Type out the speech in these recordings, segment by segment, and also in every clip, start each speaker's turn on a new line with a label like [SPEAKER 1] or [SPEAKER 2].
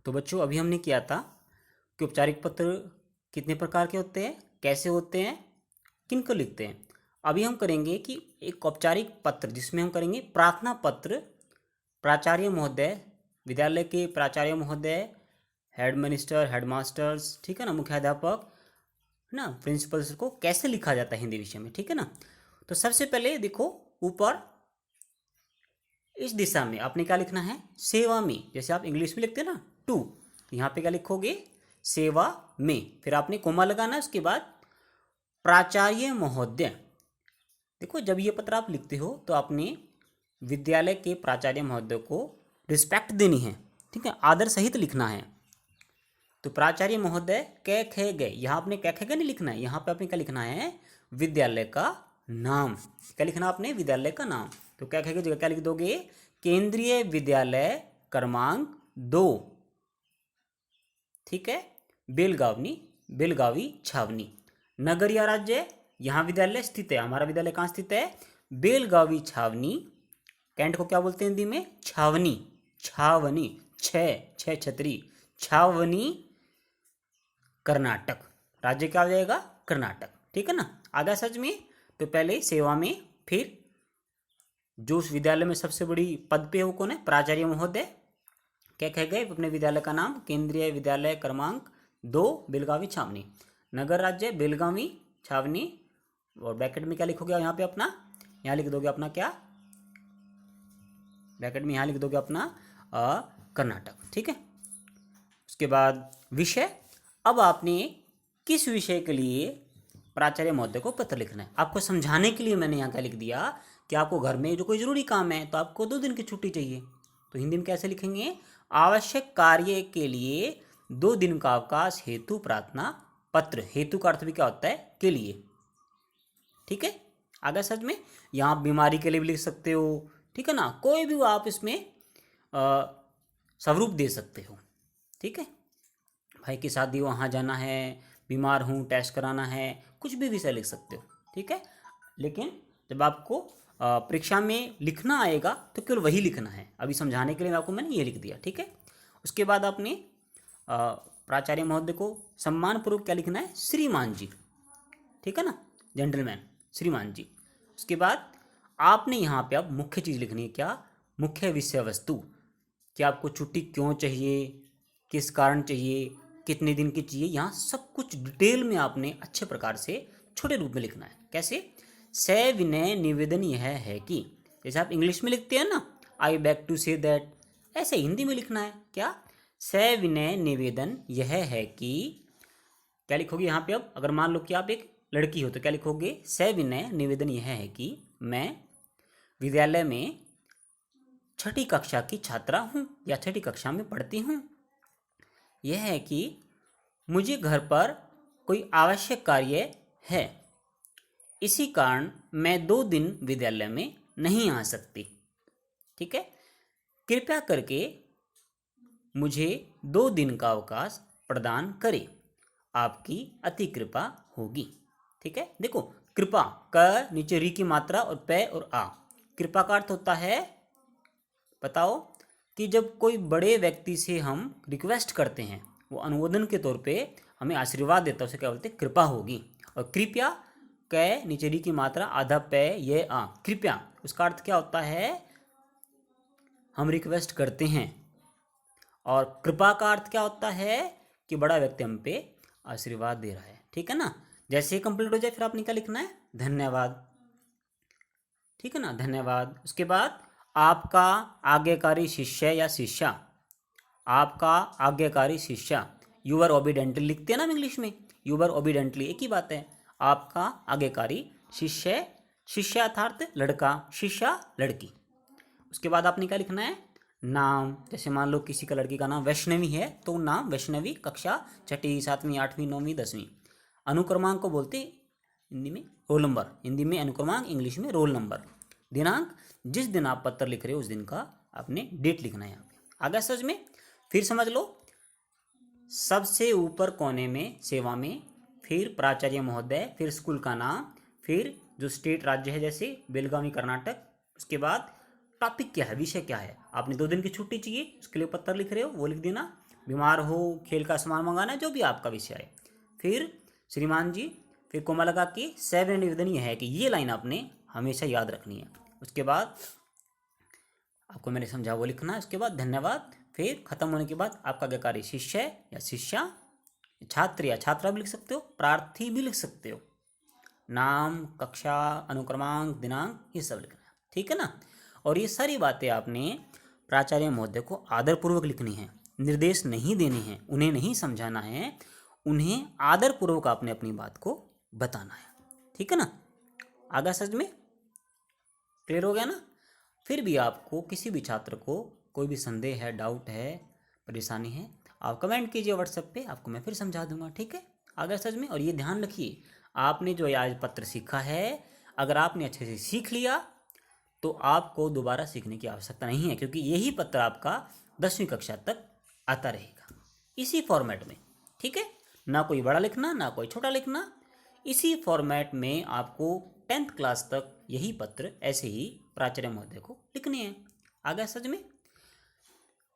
[SPEAKER 1] तो बच्चों अभी हमने किया था कि औपचारिक पत्र कितने प्रकार के होते हैं, कैसे होते हैं, किन को लिखते हैं। अभी हम करेंगे कि एक औपचारिक पत्र जिसमें हम करेंगे प्रार्थना पत्र प्राचार्य महोदय, विद्यालय के प्राचार्य महोदय, हेड मिनिस्टर, हेडमास्टर्स, ठीक है ना, मुख्याध्यापक ना, प्रिंसिपल्स को कैसे लिखा जाता है हिंदी विषय में, ठीक है ना। तो सबसे पहले देखो ऊपर इस दिशा में आपने क्या लिखना है, सेवा में। जैसे आप इंग्लिश में लिखते हैं ना टू, तो यहाँ पे क्या लिखोगे, सेवा में, फिर आपने कोमा लगाना है, उसके बाद प्राचार्य महोदय। देखो जब ये पत्र आप लिखते हो तो आपने विद्यालय के प्राचार्य महोदय को रिस्पेक्ट देनी है, ठीक है, आदर सहित लिखना है। तो प्राचार्य महोदय कै खे गए, यहाँ आपने कै खे गए नहीं लिखना है, यहाँ पे आपने क्या लिखना है, विद्यालय का नाम। क्या लिखना आपने, विद्यालय का नाम। तो कै खे की जगह क्या लिख दोगे, केंद्रीय विद्यालय क्रमांक 2, ठीक है, बेलगावी, बेलगावी छावनी। नगर या राज्य, यहाँ विद्यालय स्थित है, हमारा विद्यालय कहाँ स्थित है, बेलगावी छावनी। कैंट को क्या बोलते हैं हिंदी में, छावनी, छावनी, छह छतरी, छावनी, कर्नाटक। राज्य क्या हो जाएगा, कर्नाटक, ठीक है ना। आगे सच में, तो पहले सेवा में, फिर जो उस विद्यालय में सबसे बड़ी पद पे हो कौन है, प्राचार्य महोदय। क्या कह गए अपने विद्यालय का नाम, केंद्रीय विद्यालय क्रमांक 2 बेलगावी छावनी। नगर राज्य बेलगावी छावनी, और ब्रैकेट में क्या लिखोगे यहाँ पे अपना, यहाँ लिख दोगे अपना क्या, ब्रैकेट में यहाँ लिख दोगे अपना कर्नाटक, ठीक है। उसके बाद विषय, अब आपने किस विषय के लिए प्राचार्य महोदय को पत्र लिखना है, आपको समझाने के लिए मैंने यहाँ क्या लिख दिया कि आपको घर में जो कोई जरूरी काम है तो आपको 2 दिन की छुट्टी चाहिए, तो हिंदी में कैसे लिखेंगे, आवश्यक कार्य के लिए 2 दिन का अवकाश हेतु प्रार्थना पत्र। हेतु का अर्थ भी क्या होता है, के लिए, ठीक है। आगे सच में यहाँ आप बीमारी के लिए भी लिख सकते हो, ठीक है ना, कोई भी आप इसमें स्वरूप दे सकते हो, ठीक है। भाई की शादी वहाँ जाना है, बीमार हूँ, टेस्ट कराना है, कुछ भी विषय लिख सकते हो, ठीक है। लेकिन जब आपको परीक्षा में लिखना आएगा तो केवल वही लिखना है, अभी समझाने के लिए आपको मैंने ये लिख दिया, ठीक है। उसके बाद आपने प्राचार्य महोदय को सम्मानपूर्वक क्या लिखना है, श्रीमान जी, ठीक है ना, जेंटलमैन, श्रीमान जी। उसके बाद आपने यहाँ पे अब मुख्य चीज़ लिखनी है, क्या, मुख्य विषय वस्तु, कि आपको छुट्टी क्यों चाहिए, किस कारण चाहिए, कितने दिन की चाहिए, यहाँ सब कुछ डिटेल में आपने अच्छे प्रकार से छोटे रूप में लिखना है। कैसे, सविनय निवेदन यह है कि, जैसे आप इंग्लिश में लिखते हैं ना, आई बैक टू से दैट, ऐसे हिंदी में लिखना है, क्या, सविनय निवेदन यह है कि, क्या लिखोगे यहाँ पे, अब अगर मान लो कि आप एक लड़की हो तो क्या लिखोगे, सविनय निवेदन यह है कि मैं विद्यालय में 6ठी कक्षा की छात्रा हूँ या 6ठी कक्षा में पढ़ती हूँ, यह है कि मुझे घर पर कोई आवश्यक कार्य है, इसी कारण मैं 2 दिन विद्यालय में नहीं आ सकती, ठीक है। कृपया करके मुझे 2 दिन का अवकाश प्रदान करें, आपकी अति कृपा होगी, ठीक है। देखो कृपा क नीचे री की मात्रा और पे और आ, कृपा का अर्थ होता है, बताओ, कि जब कोई बड़े व्यक्ति से हम रिक्वेस्ट करते हैं, वो अनुमोदन के तौर पे हमें आशीर्वाद देता है, उसे क्या बोलते हैं, कृपा होगी। और कृपया कै नीचे री की मात्रा आधा पे ये आ, कृपया उसका अर्थ क्या होता है, हम रिक्वेस्ट करते हैं। और कृपा का अर्थ क्या होता है, कि बड़ा व्यक्ति हम पे आशीर्वाद दे रहा है, ठीक है ना। जैसे ही कंप्लीट हो जाए फिर आपने क्या लिखना है, धन्यवाद, ठीक है ना, धन्यवाद। उसके बाद आपका आज्ञाकारी शिष्य या शिष्या, आपका आज्ञाकारी शिष्या, यूवर ओबीडेंटली लिखते हैं ना इंग्लिश में, यूवर ओबीडेंटली एक ही बात है। आपका आज्ञाकारी शिष्य, शिष्या अर्थात लड़का, शिष्या लड़की। उसके बाद आपने क्या लिखना है, नाम, जैसे मान लो किसी का लड़की का नाम वैष्णवी है तो नाम वैष्णवी, कक्षा 6ठी 7वीं 8वीं 9वीं 10वीं। अनुक्रमांक को बोलते हिंदी में रोल नंबर, हिंदी में अनुक्रमांक, इंग्लिश में रोल नंबर। दिनांक, जिस दिन आप पत्र लिख रहे हो उस दिन का आपने डेट लिखना है यहाँ पे। आगे समझ में, फिर समझ लो, सबसे ऊपर कोने में सेवा में, फिर प्राचार्य महोदय, फिर स्कूल का नाम, फिर जो स्टेट राज्य है जैसे बेलगावी कर्नाटक। उसके बाद टॉपिक क्या है, विषय क्या है, आपने 2 दिन की छुट्टी चाहिए उसके लिए पत्र लिख रहे हो वो लिख देना, बीमार हो, खेल का सामान मंगाना, जो भी आपका विषय है। फिर श्रीमान जी, फिर कोमा लगा के सैन्य निवेदन ये है कि ये लाइन आपने हमेशा याद रखनी है। उसके बाद आपको मैंने समझा वो लिखना है। उसके बाद धन्यवाद। फिर खत्म होने के बाद आपका आज्ञाकारी शिष्य या शिष्या, छात्र या छात्रा भी लिख सकते हो, प्रार्थी भी लिख सकते हो, नाम, कक्षा, अनुक्रमांक, दिनांक, ये सब लिखना है, ठीक है ना। और ये सारी बातें आपने प्राचार्य महोदय को आदरपूर्वक लिखनी है, निर्देश नहीं देने हैं, उन्हें नहीं समझाना है, उन्हें आदरपूर्वक आपने अपनी बात को बताना है, ठीक है ना। आगे सच में क्लियर हो गया ना। फिर भी आपको किसी भी छात्र को कोई भी संदेह है, डाउट है, परेशानी है, आप कमेंट कीजिए व्हाट्सएप पे, आपको मैं फिर समझा दूंगा, ठीक है। आगे सच में। और ये ध्यान रखिए, आपने जो आज पत्र सीखा है, अगर आपने अच्छे से सीख लिया तो आपको दोबारा सीखने की आवश्यकता नहीं है, क्योंकि यही पत्र आपका 10वीं कक्षा तक आता रहेगा इसी फॉर्मेट में, ठीक है। ना कोई बड़ा लिखना, ना कोई छोटा लिखना, इसी फॉर्मेट में आपको 10th क्लास तक यही पत्र ऐसे ही प्राचार्य महोदय को लिखने हैं। आ गया समझ में।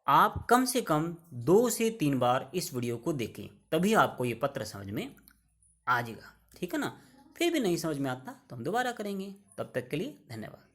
[SPEAKER 1] आप कम से कम 2 से 3 बार इस वीडियो को देखें, तभी आपको ये पत्र समझ में आ जाएगा, ठीक है ना। फिर भी नहीं समझ में आता तो हम दोबारा करेंगे। तब तक के लिए धन्यवाद।